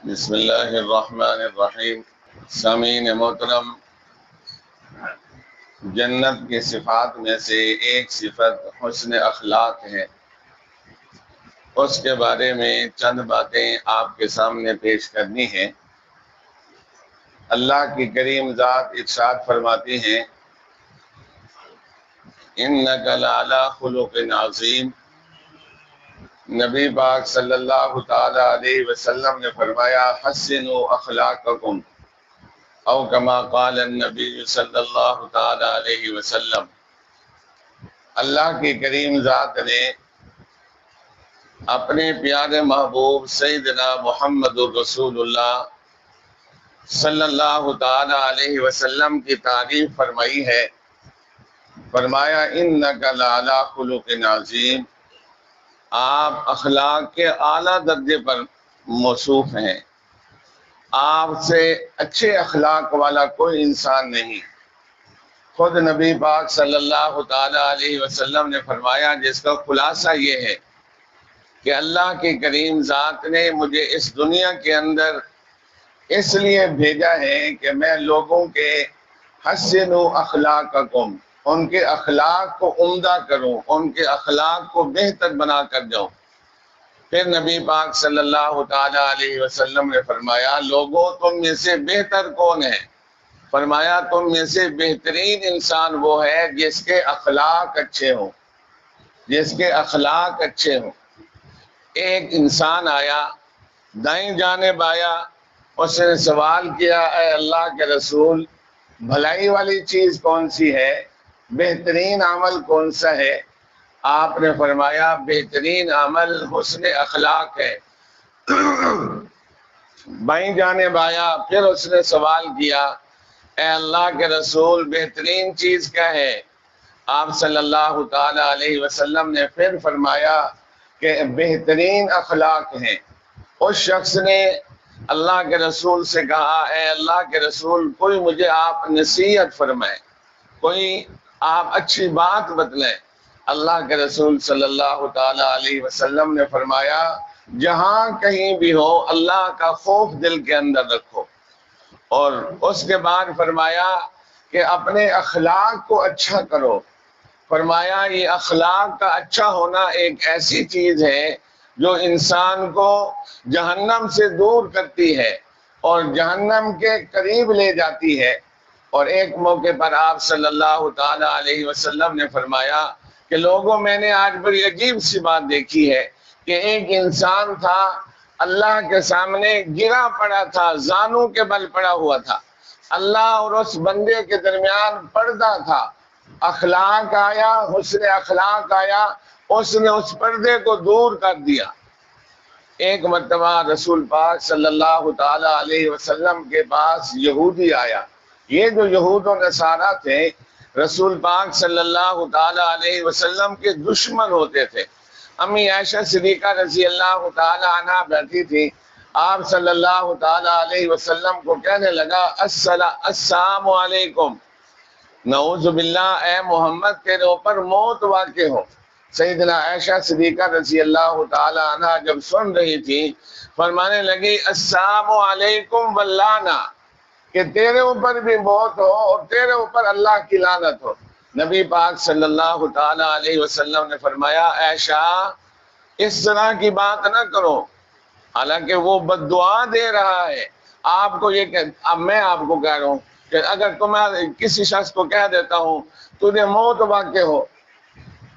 بسم اللہ الرحمن الرحیم۔ سامعین محترم، جنت کی صفات میں سے ایک صفت حسن اخلاق ہے۔ اس کے بارے میں چند باتیں آپ کے سامنے پیش کرنی ہیں۔ اللہ کی کریم ذات ارشاد فرماتی ہیں، اِنَّکَ لَعَلَىٰ خُلُقٍ عَظِیمٍ۔ نبی پاک صلی اللہ تعالی علیہ وسلم نے فرمایا، حسنوا اخلاقکم، او کما قال النبی صلی اللہ تعالی علیہ وسلم۔ اللہ کی کریم ذات نے اپنے پیارے محبوب سیدنا محمد الرسول اللہ صلی اللہ تعالی علیہ وسلم کی تعریف فرمائی ہے۔ فرمایا، انک لعلی خلق عظیم، آپ اخلاق کے اعلیٰ درجے پر موصوف ہیں۔ آپ سے اچھے اخلاق والا کوئی انسان نہیں۔ خود نبی پاک صلی اللہ تعالی علیہ وسلم نے فرمایا، جس کا خلاصہ یہ ہے کہ اللہ کی کریم ذات نے مجھے اس دنیا کے اندر اس لیے بھیجا ہے کہ میں لوگوں کے حسنوا اخلاقکم، ان کے اخلاق کو عمدہ کروں، ان کے اخلاق کو بہتر بنا کر جاؤں۔ پھر نبی پاک صلی اللہ تعالی علیہ وسلم نے فرمایا، لوگوں تم میں سے بہتر کون ہے؟ فرمایا، تم میں سے بہترین انسان وہ ہے جس کے اخلاق اچھے ہوں، جس کے اخلاق اچھے ہوں۔ ایک انسان آیا، دائیں جانب آیا، اس نے سوال کیا، اے اللہ کے رسول، بھلائی والی چیز کون سی ہے؟ بہترین عمل کون سا ہے؟ آپ نے فرمایا، بہترین عمل حسن اخلاق ہے۔ بائیں جانب آیا، پھر اس نے سوال کیا، اے اللہ کے رسول، بہترین چیز کیا ہے؟ آپ صلی اللہ تعالی علیہ وسلم نے پھر فرمایا کہ بہترین اخلاق ہیں۔ اس شخص نے اللہ کے رسول سے کہا، اے اللہ کے رسول، کوئی مجھے آپ نصیحت فرمائے، کوئی آپ اچھی بات بتلائیں۔ اللہ کے رسول صلی اللہ تعالی علیہ وسلم نے فرمایا، جہاں کہیں بھی ہو اللہ کا خوف دل کے اندر رکھو۔ اور اس کے بعد فرمایا کہ اپنے اخلاق کو اچھا کرو۔ فرمایا، یہ اخلاق کا اچھا ہونا ایک ایسی چیز ہے جو انسان کو جہنم سے دور کرتی ہے اور جہنم کے قریب لے جاتی ہے۔ اور ایک موقع پر آپ صلی اللہ تعالی علیہ وسلم نے فرمایا کہ لوگوں، میں نے آج بڑی عجیب سی بات دیکھی ہے کہ ایک انسان تھا، اللہ کے سامنے گرا پڑا تھا، زانوں کے بل پڑا ہوا تھا، اللہ اور اس بندے کے درمیان پردہ تھا۔ اخلاق آیا، حسن اخلاق آیا، اس نے اس پردے کو دور کر دیا۔ ایک مرتبہ رسول پاک صلی اللہ تعالی علیہ وسلم کے پاس یہودی آیا۔ یہ جو یہود و نصارہ تھے، رسول پاک صلی اللہ تعالی علیہ وسلم کے دشمن ہوتے تھے۔ امی عائشہ صدیقہ رضی اللہ تعالی عنہ بیٹھی تھی، آپ صلی اللہ تعالی علیہ وسلم کو کہنے لگا، السلام علیکم، نعوذ باللہ، اے محمد تیرے اوپر موت واقع ہو۔ سیدنا عائشہ صدیقہ رضی اللہ تعالی عنہ جب سن رہی تھی، فرمانے لگی، السلام علیکم واللعنہ، کہ تیرے اوپر بھی موت ہو اور تیرے اوپر اللہ کی لعنت ہو۔ نبی پاک صلی اللہ تعالی علیہ وسلم نے فرمایا، عائشہ اس طرح کی بات نہ کرو، حالانکہ وہ بد دعا دے رہا ہے۔ آپ کو یہ اب میں آپ کو کہہ رہا ہوں کہ اگر تمہیں کسی شخص کو کہہ دیتا ہوں تجھے موت واقع ہو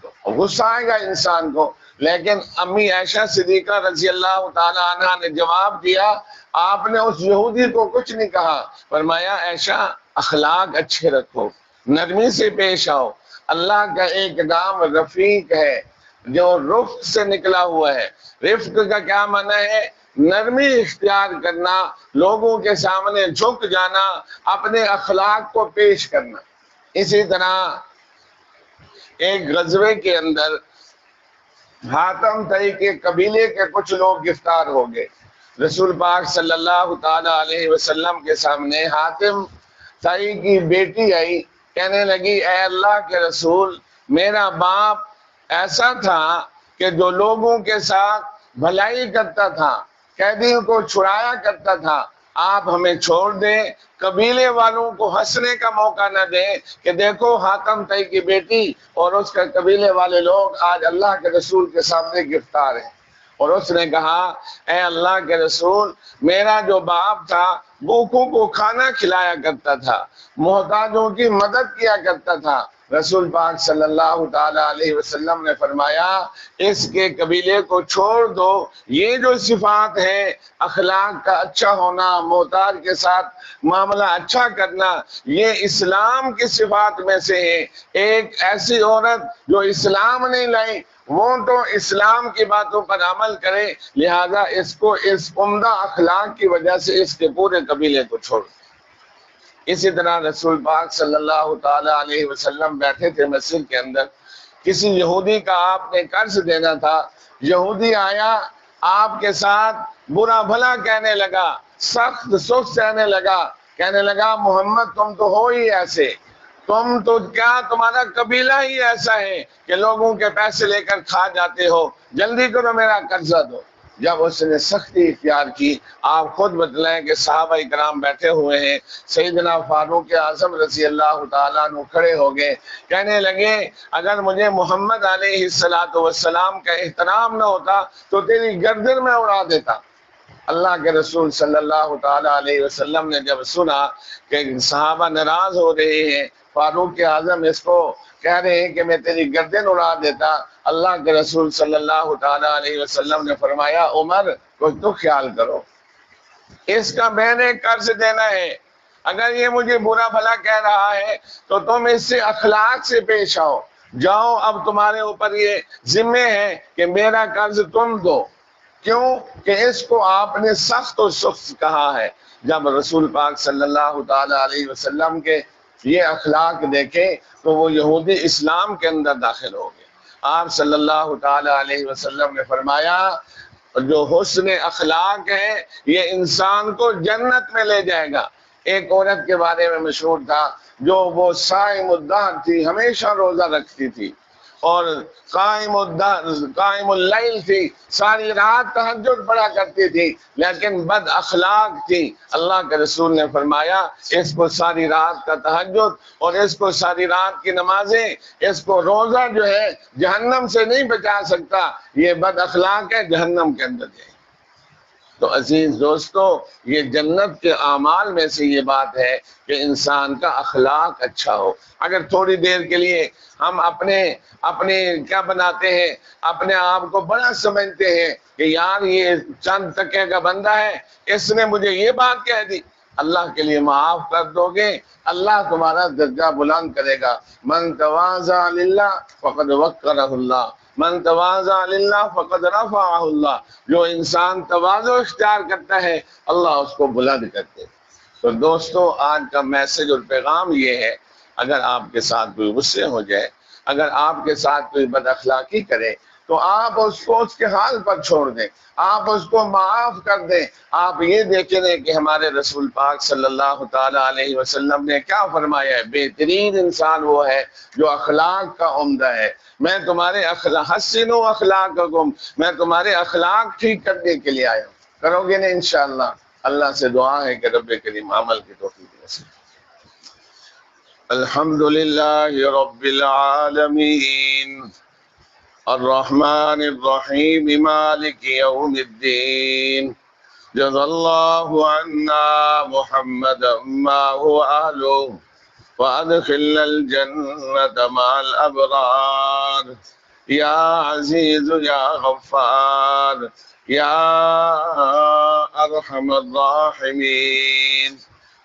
تو غصہ آئے گا انسان کو، لیکن امی عائشہ صدیقہ رضی اللہ تعالی عنہ نے جواب دیا، آپ نے اس یہودی کو کچھ نہیں کہا، فرمایا، عائشہ اخلاق اچھے رکھو، نرمی سے پیش آؤ۔ اللہ کا ایک نام رفیق ہے جو رفق سے نکلا ہوا ہے۔ رفق کا کیا معنی ہے؟ نرمی اختیار کرنا، لوگوں کے سامنے جھک جانا، اپنے اخلاق کو پیش کرنا۔ اسی طرح ایک غزوے کے اندر حاتم طئی کے قبیلے کے کچھ لوگ گرفتار ہو گئے۔ رسول پاک صلی اللہ تعالی علیہ وسلم کے سامنے حاتم طئی کی بیٹی آئی، کہنے لگی، اے اللہ کے رسول، میرا باپ ایسا تھا کہ جو لوگوں کے ساتھ بھلائی کرتا تھا، قیدیوں کو چھڑایا کرتا تھا، آپ ہمیں چھوڑ دیں، قبیلے والوں کو ہنسنے کا موقع نہ دیں کہ دیکھو حاتم طئی کی بیٹی اور اس کے قبیلے والے لوگ آج اللہ کے رسول کے سامنے گرفتار ہیں۔ اور اس نے کہا اے اللہ کے رسول، میرا جو باپ تھا بھوکوں کو کھانا کھلایا کرتا تھا، محتاجوں کی مدد کیا کرتا تھا۔ رسول پاک صلی اللہ تعالی علیہ وسلم نے فرمایا اس کے قبیلے کو چھوڑ دو، یہ جو صفات ہیں اخلاق کا اچھا ہونا، محتاج کے ساتھ معاملہ اچھا کرنا، یہ اسلام کی صفات میں سے ہے۔ ایک ایسی عورت جو اسلام نہیں لائی وہ تو اسلام کی باتوں پر عمل کرے، لہذا اس کو اس عمدہ اخلاق کی وجہ سے اس کے پورے قبیلے کو چھوڑ دیں۔ اسی طرح رسول پاک صلی اللہ تعالی علیہ وسلم بیٹھے تھے مسجد کے اندر، کسی یہودی کا آپ نے قرض دینا تھا، یہودی آیا آپ کے ساتھ برا بھلا کہنے لگا، سخت سخت کہنے لگا، کہنے لگا محمد تم تو ہو ہی ایسے، تم تو کیا تمہارا قبیلہ ہی ایسا ہے کہ لوگوں کے پیسے لے کر کھا جاتے ہو، جلدی کرو میرا قرضہ دو۔ جب اس نے سختی اختیار کی، آپ خود بتلائیں کہ صحابہ اکرام بیٹھے ہوئے ہیں، سیدنا فاروق اعظم رضی اللہ تعالیٰ عنہ کھڑے ہو گئے، کہنے لگے اگر مجھے محمد علیہ السلام کا احترام نہ ہوتا تو تیری گردن میں اڑا دیتا۔ اللہ کے رسول صلی اللہ تعالیٰ علیہ وسلم نے جب سنا کہ صحابہ ناراض ہو رہے ہیں، فاروق اعظم اس کو کہہ رہے ہیں کہ میں تیری گردن اڑا دیتا، اللہ کے رسول صلی اللہ تعالیٰ علیہ وسلم نے فرمایا عمر کچھ تو خیال کرو، اس کا میں نے قرض دینا ہے، اگر یہ مجھے برا بھلا کہہ رہا ہے تو تم اس سے اخلاق سے پیش آؤ، جاؤ اب تمہارے اوپر یہ ذمہ ہے کہ میرا قرض تم دو۔ کیوں کہ اس کو آپ نے سخت و سخت کہا ہے۔ جب رسول پاک صلی اللہ تعالی علیہ وسلم کے یہ اخلاق دیکھے تو وہ یہودی اسلام کے اندر داخل ہو گئے۔ آپ صلی اللہ تعالی علیہ وسلم نے فرمایا جو حسن اخلاق ہے یہ انسان کو جنت میں لے جائے گا۔ ایک عورت کے بارے میں مشہور تھا جو وہ صائم الدہر تھی، ہمیشہ روزہ رکھتی تھی اور قائم اللیل تھی، ساری رات تہجد پڑھا کرتی تھی، لیکن بد اخلاق تھی۔ اللہ کے رسول نے فرمایا اس کو ساری رات کا تہجد اور اس کو ساری رات کی نمازیں، اس کو روزہ جو ہے جہنم سے نہیں بچا سکتا، یہ بد اخلاق ہے، جہنم کے اندر جائے۔ تو عزیز دوستو، یہ جنت کے اعمال میں سے یہ بات ہے کہ انسان کا اخلاق اچھا ہو۔ اگر تھوڑی دیر کے لیے ہم اپنے کیا بناتے ہیں، اپنے آپ کو بڑا سمجھتے ہیں کہ یار یہ چند تکے کا بندہ ہے، اس نے مجھے یہ بات کہہ دی، اللہ کے لیے معاف کر دو گے، اللہ تمہارا درجہ بلند کرے گا۔ من تواضع للہ فقد وقرہ اللہ، من تواضع للہ فقد رفعہ اللہ، جو انسان تواضع اختیار کرتا ہے اللہ اس کو بلند کرتے۔ تو دوستو آج کا میسج اور پیغام یہ ہے، اگر آپ کے ساتھ کوئی غصے ہو جائے، اگر آپ کے ساتھ کوئی بد اخلاقی کرے تو آپ اس کو اس کے حال پر چھوڑ دیں، آپ اس کو معاف کر دیں۔ آپ یہ دیکھیں کہ ہمارے رسول پاک صلی اللہ تعالی علیہ وسلم نے کیا فرمایا ہے، بہترین انسان وہ ہے جو اخلاق کا عمدہ ہے۔ میں تمہارے حسنوا اخلاقکم، میں تمہارے اخلاق ٹھیک کرنے کے لیے آیا ہوں، کرو گے نا انشاءاللہ۔ اللہ سے دعا ہے کہ رب کریم عمل کی توفیق نصیب۔ الحمدللہ رب العالمین الرحمن الرحیم مالک یوم الدین، جزا اللہ عنا محمدا ما هو اہلہ وادخلنا الجنة مع الابرار، یا عزیز یا غفار یا ارحم الراحمین۔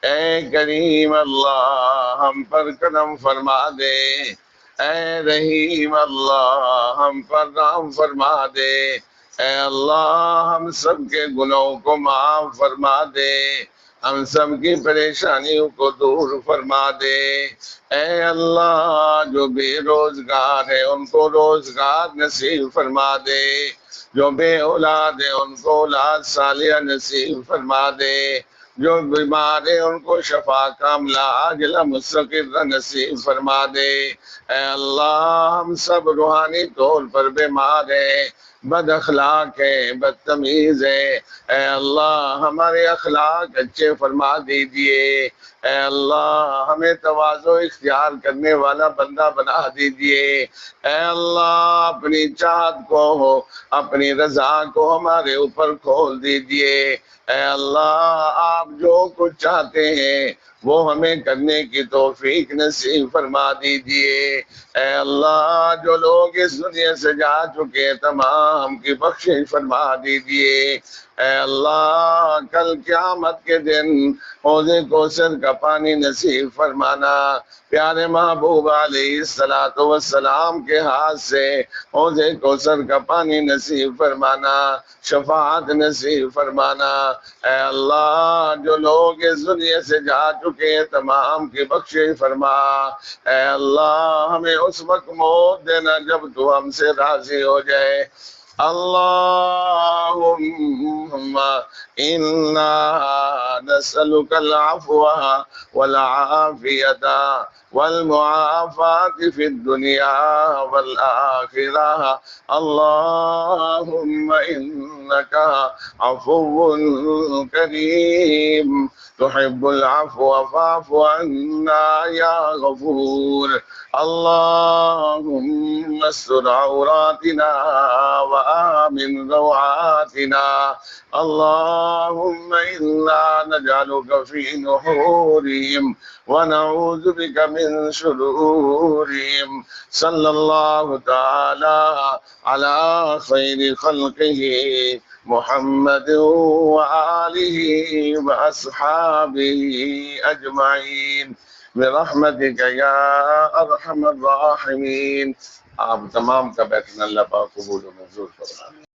اے کریم اللہ ہم پر کرم فرما دے، اے رحیم اللہ ہم پر رحم فرما دے، اے اللہ ہم سب کے گناہوں کو معاف فرما دے، ہم سب کی پریشانیوں کو دور فرما دے۔ اے اللہ جو بے روزگار ہے ان کو روزگار نصیب فرما دے، جو بے اولاد ہے ان کو اولاد صالحہ نصیب فرما دے، جو بیمار ہیں ان کو شفا کاملہ عاجلہ مستقرہ نصیب فرما دے۔ اے اللہ ہم سب روحانی طور پر بیمار ہیں، بد اخلاق ہیں، بدتمیز ہیں، اے اللہ ہمارے اخلاق اچھے فرما دیجئے، اے اللہ ہمیں تواضع اختیار کرنے والا بندہ بنا دیجئے، اے اللہ اپنی چاہت کو، اپنی رضا کو ہمارے اوپر کھول دیجئے، اے اللہ آپ جو کچھ چاہتے ہیں وہ ہمیں کرنے کی توفیق نصیب فرما دیجئے، اے اللہ جو لوگ اس دنیا سے جا چکے تمام کی بخشش فرما دیجئے، اے اللہ کل قیامت کے دن حوض کوثر کا پانی نصیب فرمانا، پیارے محبوب علیہ السلام کے ہاتھ سے حوض کوثر کا پانی نصیب فرمانا، شفاعت نصیب فرمانا، اے اللہ جو لوگ اس دنیا سے جا چکے تمام کی بخشش فرما، اے اللہ ہمیں اس وقت موت دینا جب تو ہم سے راضی ہو جائے، اللہم انا نسألک العفو والعافیت والمعافات فی الدنیا والآخرہ، اللہم انکا عفو کریم تحب العفو فاعف عنا یا غفور، اللهم استر عوراتنا وآمن روعاتنا، اللهم إنا نجعلك في نحورهم ونعوذ بك من شرورهم، صلى الله تعالى على خير خلقه محمد وآلہ وأصحابہ اجمعین برحمتک یا ارحم الراحمین۔ آپ تمام کا بیٹھنا اللہ پاک قبول و منظور فرمائے۔